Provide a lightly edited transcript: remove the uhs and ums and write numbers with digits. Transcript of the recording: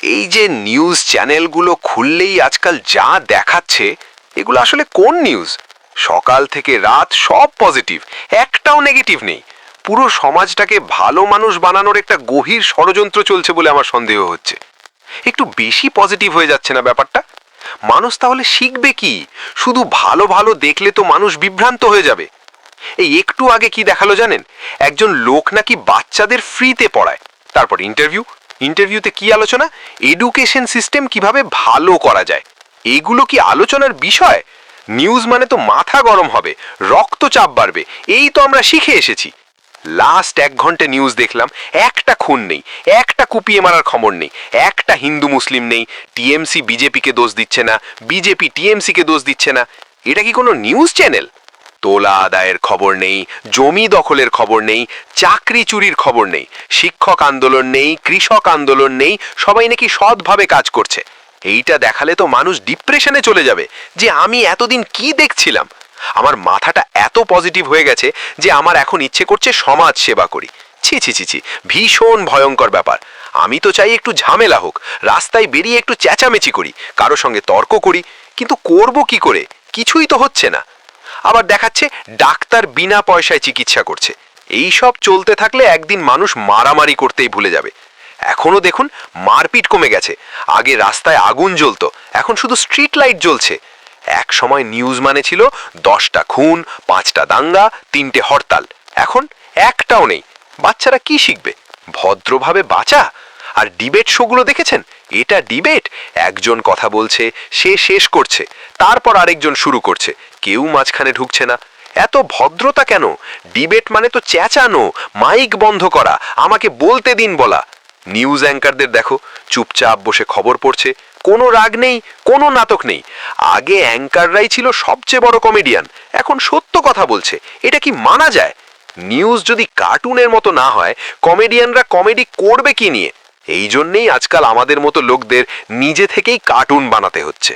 এই যে নিউজ চ্যানেলগুলো খুললেই আজকাল যা দেখাচ্ছে, এগুলো আসলে কোন নিউজ? সকাল থেকে রাত সব পজিটিভ, একটাও নেগেটিভ নেই। পুরো সমাজটাকে ভালো মানুষ বানানোর একটা গভীর ষড়যন্ত্র চলছে বলে আমার সন্দেহ হচ্ছে। একটু বেশি পজিটিভ হয়ে যাচ্ছে না ব্যাপারটা? মানুষ তাহলে শিখবে কি? শুধু ভালো ভালো দেখলে তো মানুষ বিভ্রান্ত হয়ে যাবে। এই একটু আগে কি দেখালো জানেন? একজন লোক নাকি বাচ্চাদের ফ্রিতে পড়ায়, তারপর ইন্টারভিউতে কি আলোচনা? এডুকেশন সিস্টেম কিভাবে ভালো করা যায়। এইগুলো কি আলোচনার বিষয়? নিউজ মানে তো মাথা গরম হবে, রক্তচাপ বাড়বে, এই তো আমরা শিখে এসেছি। লাস্ট 1 ঘন্টা নিউজ দেখলাম, একটা খুন নেই, একটা কুপিয়ে মারার খবর নেই, একটা হিন্দু মুসলিম নেই, টিএমসি বিজেপিকে দোষ দিচ্ছে না, বিজেপি টিএমসিকে দোষ দিচ্ছে না। এটা কি কোনো নিউজ চ্যানেল? তোলা আদায়ের খবর নেই, জমি দখলের খবর নেই, চাকরি চুরির খবর নেই, শিক্ষক আন্দোলন নেই, কৃষক আন্দোলন নেই, সবাই নাকি সৎভাবে কাজ করছে। এইটা দেখালে তো মানুষ ডিপ্রেশনে চলে যাবে যে আমি এতদিন কি দেখছিলাম। আমার মাথাটা এত পজিটিভ হয়ে গেছে যে আমার এখন ইচ্ছে করছে সমাজ সেবা করি। ছি ছি ছি ছি, ভীষণ ভয়ঙ্কর ব্যাপার। আমি তো চাই একটু ঝামেলা হোক, রাস্তায় বেরিয়ে একটু চেঁচামেচি করি, কারো সঙ্গে তর্ক করি, কিন্তু করব কি করে? কিছুই তো হচ্ছে না। আবার দেখাচ্ছে ডাক্তার বিনা পয়সায় চিকিৎসা করছে। এই সব চলতে থাকলে একদিন মানুষ মারামারি করতেই ভুলে যাবে। এখনো দেখুন মারপিট কমে গেছে। আগে রাস্তায় আগুন জ্বলতো, এখন শুধু স্ট্রিট লাইট জ্বলছে। এক সময় নিউজ মানে ছিল 10টা খুন, 5টা দাঙ্গা, 3টে হরতাল। এখন একটাও নেই। বাচ্চারা কি শিখবে? ভদ্রভাবে বাঁচা? আর ডিবেট শোগুলো দেখেছেন? এটা ডিবেট, একজন কথা বলছে, সে শেষ করছে, তারপর আরেকজন শুরু করছে, কেউ মাঝখানে ঢুকছে না। এত ভদ্রতা কেন? ডিবেট মানে তো চেঁচানো, মাইক বন্ধ করা, আমাকে বলতে দিন বলা। নিউজ অ্যাঙ্কারদের দেখো, চুপচাপ বসে খবর পড়ছে, কোনো রাগ নেই, কোনো নাটক নেই। আগে অ্যাঙ্কাররাই ছিল সবচেয়ে বড় কমেডিয়ান, এখন সত্য কথা বলছে। এটা কি মানা যায়? নিউজ যদি কার্টুনের মতো না হয়, কমেডিয়ানরা কমেডি করবে কি নিয়ে? এই জন্যেই আজকাল আমাদের মতো লোকদের নিজে থেকেই কার্টুন বানাতে হচ্ছে।